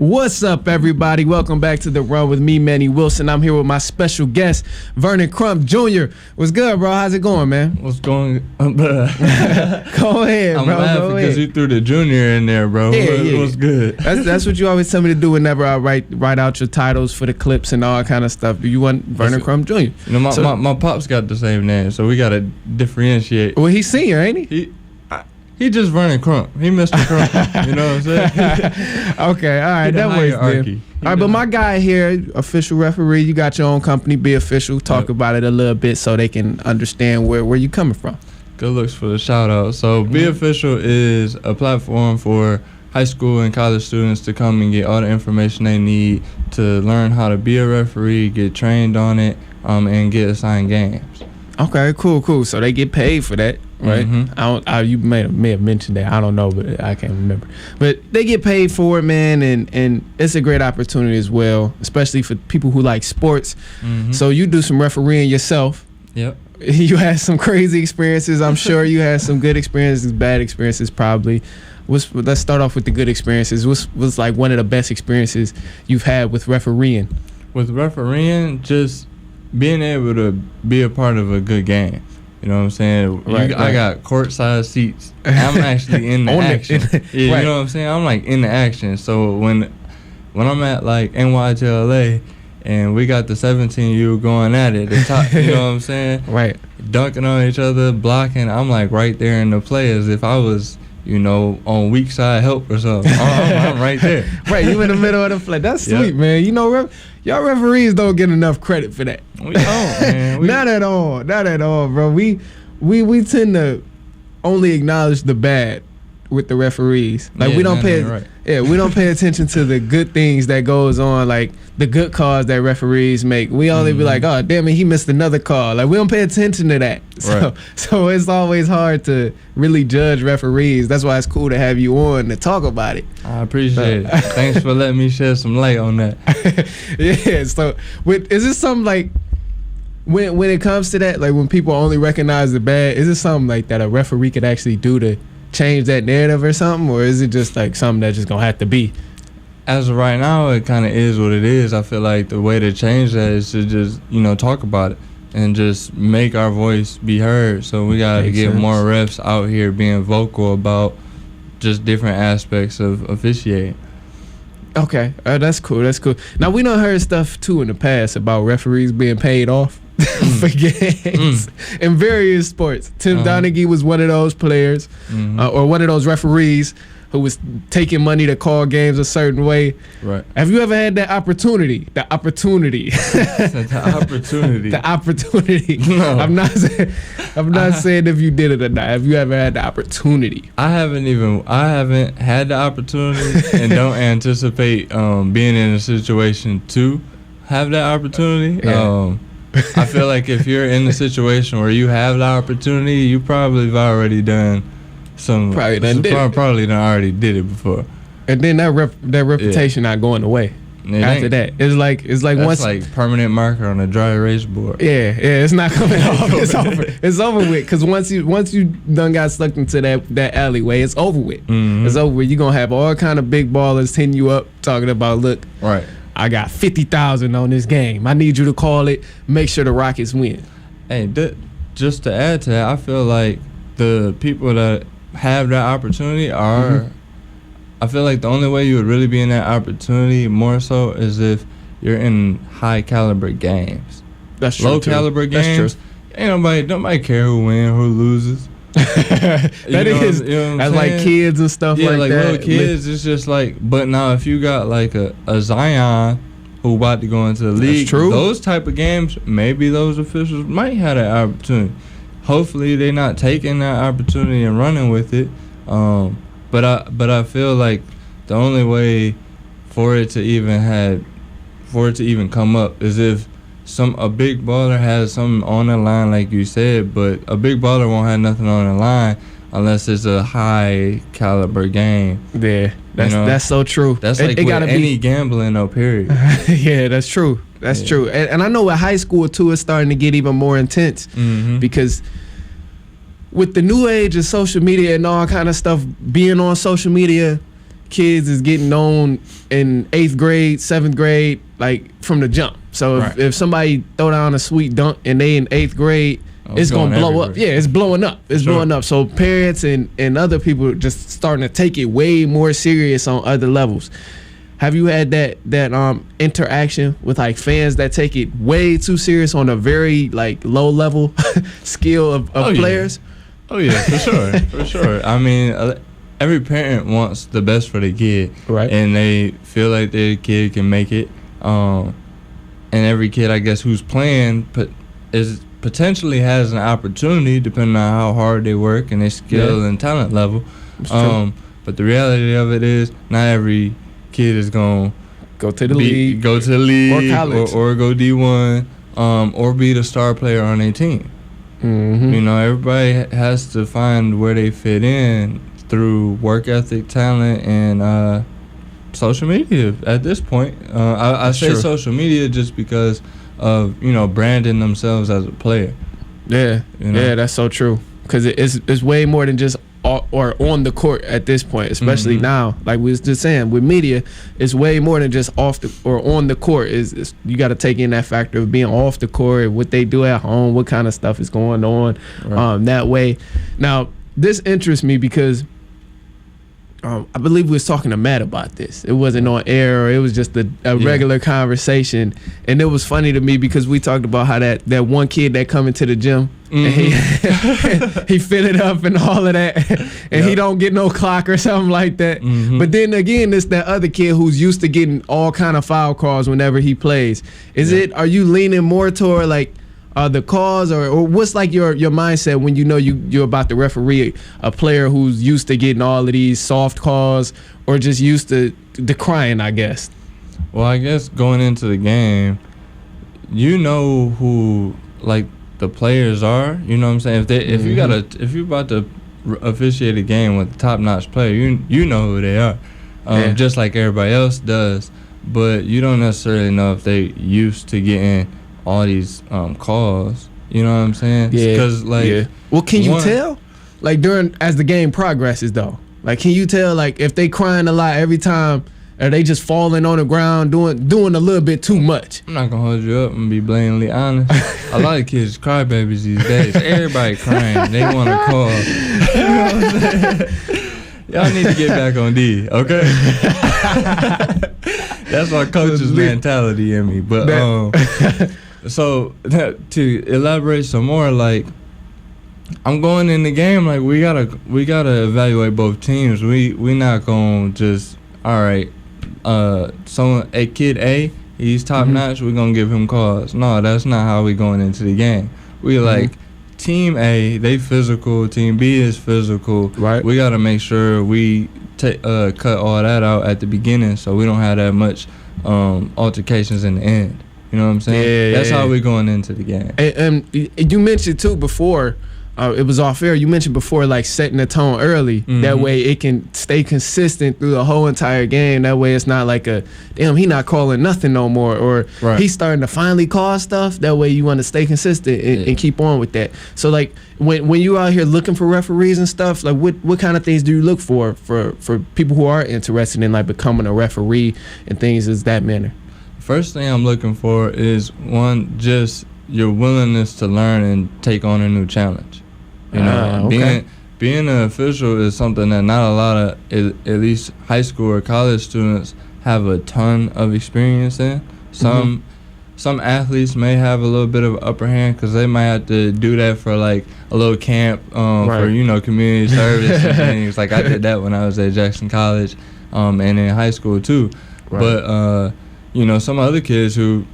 What's up, everybody? Welcome back to The Run with me, Manny Wilson. I'm here with my special guest, Vernon Crump Jr. What's good, bro? How's it going, man? What's going Go ahead, I'm bro. laughing because you threw the junior in there, bro. What's good? That's what you always tell me to do whenever I write out your titles for the clips and all kind of stuff. You want Vernon Crump Jr. You know, my pops got the same name, so we got to differentiate. Well, he's senior, ain't he? He just Vernon Crump. He Mr. Crump. You know what I'm saying? Okay, all right, that works then. All right, but my guy here, official referee, you got your own company, Be Official. Talk about it a little bit so they can understand where you coming from. Good looks for the shout out. So Be Official is a platform for high school and college students to come and get all the information they need to learn how to be a referee, get trained on it, and get assigned games. Okay, cool. So they get paid for that, right? Mm-hmm. You may have mentioned that. I don't know, but I can't remember. But they get paid for it, man, and it's a great opportunity as well, especially for people who like sports. Mm-hmm. So you do some refereeing yourself. Yep. You had some crazy experiences. I'm sure you had some good experiences, bad experiences probably. Let's start off with the good experiences. What's like one of the best experiences you've had with refereeing? With refereeing, just being able to be a part of a good game. You know what I'm saying? Right. I got courtside seats. I'm actually in the action. You know what I'm saying? I'm like in the action. So when I'm at like NYTLA and we got the 17U going at it, the top, you know what I'm saying? Right. Dunking on each other, blocking. I'm like right there in the play as if I was, you know, on weak side help or something. I'm right there. Right, you in the middle of the play. That's sweet, man. You know, y'all referees don't get enough credit for that. We don't, man. Not at all, bro. We tend to only acknowledge the bad with the referees. Like we don't pay attention to the good things that goes on, like the good calls that referees make. We only be like, oh damn it, he missed another call. Like we don't pay attention to that. So it's always hard to really judge referees. That's why it's cool to have you on to talk about it. I appreciate it. Thanks for letting me shed some light on that. Yeah. So is this something like when it comes to that, like when people only recognize the bad, is it something like that a referee could actually do to change that narrative or something, or is it just like something that's just gonna have to be? As of right now, it kind of is what it is. I feel like the way to change that is to just, you know, talk about it and just make our voice be heard. So we gotta get more refs out here being vocal about just different aspects of officiating. Okay, that's cool. Now we done heard stuff too in the past about referees being paid off for games in various sports. Tim Donaghy was one of those players, or one of those referees who was taking money to call games a certain way. Right. Have you ever had that opportunity? The opportunity. No. I'm not saying if you did it or not. Have you ever had the opportunity? I haven't had the opportunity and don't anticipate being in a situation to have that opportunity. Yeah. I feel like if you're in a situation where you have the opportunity, you probably have already done some. Probably done already did it before. And then that reputation not going away. After that, it's like that's once like permanent marker on a dry erase board. Yeah, it's not coming off. It's over. It's over with. Because once you done got sucked into that alleyway, it's over with. Mm-hmm. It's over with. You're gonna have all kind of big ballers hitting you up talking about, look, right, I got 50,000 on this game. I need you to call it. Make sure the Rockets win. Hey, just to add to that, I feel like the people that have that opportunity are. I feel like the only way you would really be in that opportunity more so is if you're in high caliber games. That's true. Low caliber games. That's true. Ain't nobody care who wins, who loses. That's like kids and stuff like that. Yeah, like little kids, it's just like, but now if you got like a Zion who about to go into the league, those type of games, maybe those officials might have that opportunity. Hopefully they're not taking that opportunity and running with it. But I feel like the only way for it to even come up is if a big baller has something on the line, like you said, but a big baller won't have nothing on the line unless it's a high caliber game. Yeah, that's so true. That's like with any gambling, though, period. Yeah, that's true. That's true. And I know at high school too, it's starting to get even more intense because with the new age of social media and all kind of stuff, being on social media kids is getting on in 8th grade, 7th grade, like from the jump. So if somebody throw down a sweet dunk and they in 8th grade, it's gonna blow up. Yeah, it's blowing up. It's blowing up. So parents and other people just starting to take it way more serious on other levels. Have you had that interaction with like fans that take it way too serious on a very like low level skill of players? Yeah. Oh yeah, for sure, for sure. I mean, every parent wants the best for their kid, right? And they feel like their kid can make it. And every kid, I guess, who's playing potentially has an opportunity, depending on how hard they work and their skill and talent level. But the reality of it is, not every kid is gonna go to the league, or college, or go D1, or be the star player on their team. Mm-hmm. You know, everybody has to find where they fit in through work ethic, talent, and social media. At this point, I say social media just because of branding themselves as a player. Yeah, yeah, that's so true. Because it's way more than just or on the court at this point, especially now. Like we was just saying, with media, it's way more than just off the or on the court. Is you got to take in that factor of being off the court, what they do at home, what kind of stuff is going on that way. Now, this interests me because I believe we was talking to Matt about this. It wasn't on air, or it was just a regular conversation. And it was funny to me because we talked about how that one kid that come into the gym and he fill it up and all of that, and he don't get no clock or something like that. But then again, it's that other kid who's used to getting all kind of foul calls whenever he plays. Are you leaning more toward like the cause, or what's like your mindset when you're about to referee a player who's used to getting all of these soft calls, or just used to crying, I guess? Well, I guess going into the game, who like the players are. You know what I'm saying? If you're about to officiate a game with a top-notch player, you know who they are, just like everybody else does. But you don't necessarily know if they used to getting all these calls. You know what I'm saying? Yeah. Because well, can you tell? Like as the game progresses, though. Like, can you tell like if they crying a lot every time? Are they just falling on the ground, doing a little bit too much? I'm not gonna hold you up and be blatantly honest. A lot of kids cry babies these days. Everybody crying. They want to call. You know what I'm saying? Y'all need to get back on D, okay? That's my coach's mentality in me. But so to elaborate some more, like I'm going in the game like we gotta evaluate both teams. We not gonna just a kid A, he's top notch, we're gonna give him calls. No, that's not how we going into the game. We like team A, they physical, team B is physical. Right. We gotta make sure we cut all that out at the beginning so we don't have that much altercations in the end. You know what I'm saying? That's how we going into the game. And you mentioned too before, it was off air, you mentioned before like setting the tone early. That way it can stay consistent through the whole entire game. That way it's not like he not calling nothing no more, or he's starting to finally call stuff. That way you want to stay consistent and keep on with that. So like when you out here looking for referees and stuff, like what kind of things do you look for people who are interested in like becoming a referee and things as that manner? First thing I'm looking for is one, just your willingness to learn and take on a new challenge. You know, being an official is something that not a lot of, at least high school or college students, have a ton of experience in. Some athletes may have a little bit of upper hand because they might have to do that for like a little camp for community service and things. Like I did that when I was at Jackson College and in high school too. But some other kids who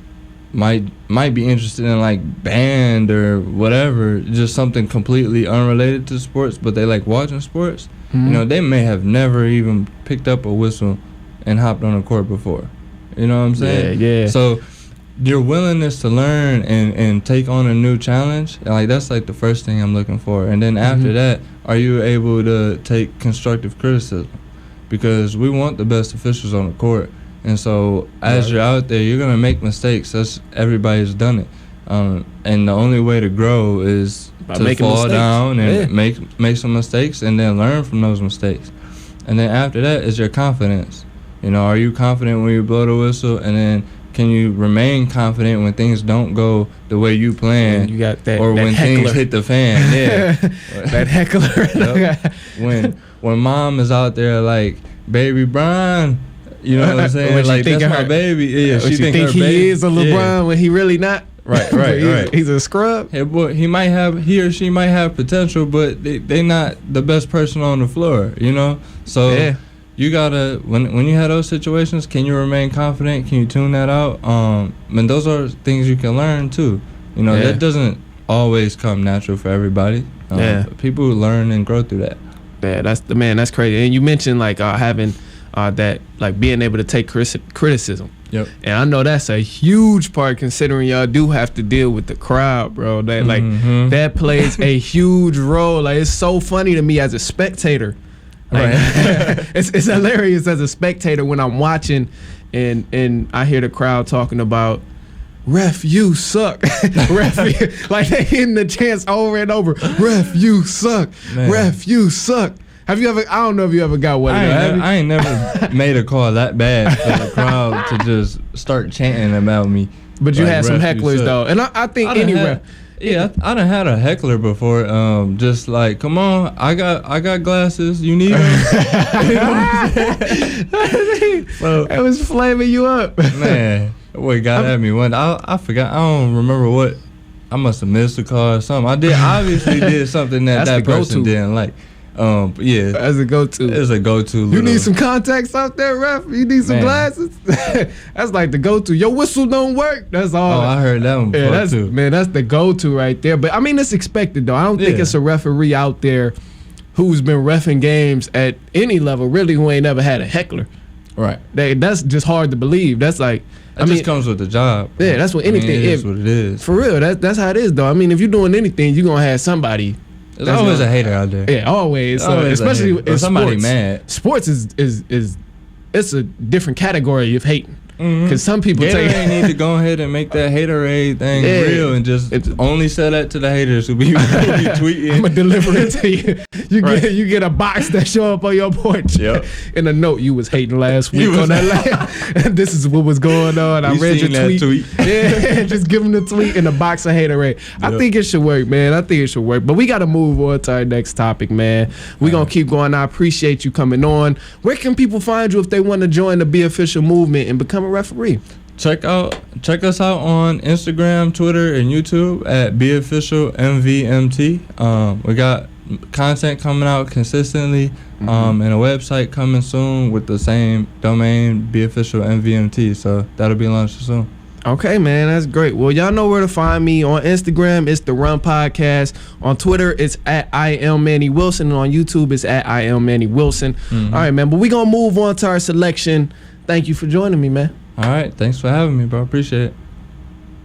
might be interested in like band or whatever, just something completely unrelated to sports, but they like watching sports. They may have never even picked up a whistle and hopped on a court before. You know what I'm saying? Yeah. So your willingness to learn and take on a new challenge, like that's like the first thing I'm looking for. And then after that, are you able to take constructive criticism? Because we want the best officials on the court. And so as you're out there, you're going to make mistakes. Everybody's done it. And the only way to grow is to fall down and make some mistakes and then learn from those mistakes. And then after that is your confidence. You know, are you confident when you blow the whistle? And then can you remain confident when things don't go the way you plan? You got that, or that when heckler. Things hit the fan. Yeah. That heckler. Yep. When mom is out there like, baby Brian, you know what I'm saying? Like, that's my baby. Yeah, she think her he baby is a LeBron when he really not. Right. He's a scrub. Hey, boy, he or she might have potential, but they not the best person on the floor, you know? So you gotta, when you have those situations, can you remain confident? Can you tune that out? And those are things you can learn too. You know, that doesn't always come natural for everybody. People learn and grow through that. Yeah, that's crazy. And you mentioned like having that, like being able to take criticism. Yep. And I know that's a huge part, considering y'all do have to deal with the crowd, bro. That like that plays a huge role. Like, it's so funny to me as a spectator. Like, it's hilarious as a spectator when I'm watching and I hear the crowd talking about, ref, you suck. Ref, like they hitting the chants over and over. Ref, you suck. Man. Ref, you suck. Have you ever? I don't know if you ever got one. I ain't never made a call that bad for the crowd to just start chanting about me. But you had some hecklers though, and I think any ref. Yeah, I done had a heckler before. Just like, come on, I got glasses. You need them. You know what I'm saying? So, I was flaming you up. Man, that boy got at me one. I forgot. I don't remember what. I must have missed a call or something. I obviously did something that person didn't like. Yeah. As a go-to. It's a go-to. You need some contacts out there, ref? You need some glasses? That's like the go-to. Your whistle don't work. That's all. Oh, I heard that one before too. Man, that's the go-to right there. But I mean, it's expected though. I don't think it's a referee out there who's been reffing games at any level really who ain't never had a heckler. Right. That's just hard to believe. That's like, That just comes with the job. Bro. Yeah, that's what anything it is. What it is. For real, that's how it is though. I mean, if you're doing anything, you're gonna have somebody. There's always a hater out there. Yeah, always. Especially in somebody sports. Mad. Sports is it's a different category of hating. Because some people need to go ahead and make that haterade thing real and just only sell that to the haters who be tweeting. I'm gonna deliver it to you. You get a box that show up on your porch. Yep. In a note, you was hating last week on that. This is what was going on. I read your tweet. Yeah, just give them the tweet and a box of haterade. Yep. I think it should work, man. I think it should work. But we got to move on to our next topic, man. We're gonna keep going. I appreciate you coming on. Where can people find you if they want to join the Be Official movement and become a referee? Check us out on Instagram, Twitter, and YouTube at Be Official MVMT. We got content coming out consistently, and a website coming soon with the same domain, Be Official MVMT. So that'll be launched soon. Okay, man, that's great. Well, y'all know where to find me. On Instagram, it's The Run Podcast. On Twitter, it's at IamMannyWilson. And on YouTube, it's at IamMannyWilson. All right, man, but we're going to move on to our selection. Thank you for joining me, man. All right, thanks for having me, bro. Appreciate it.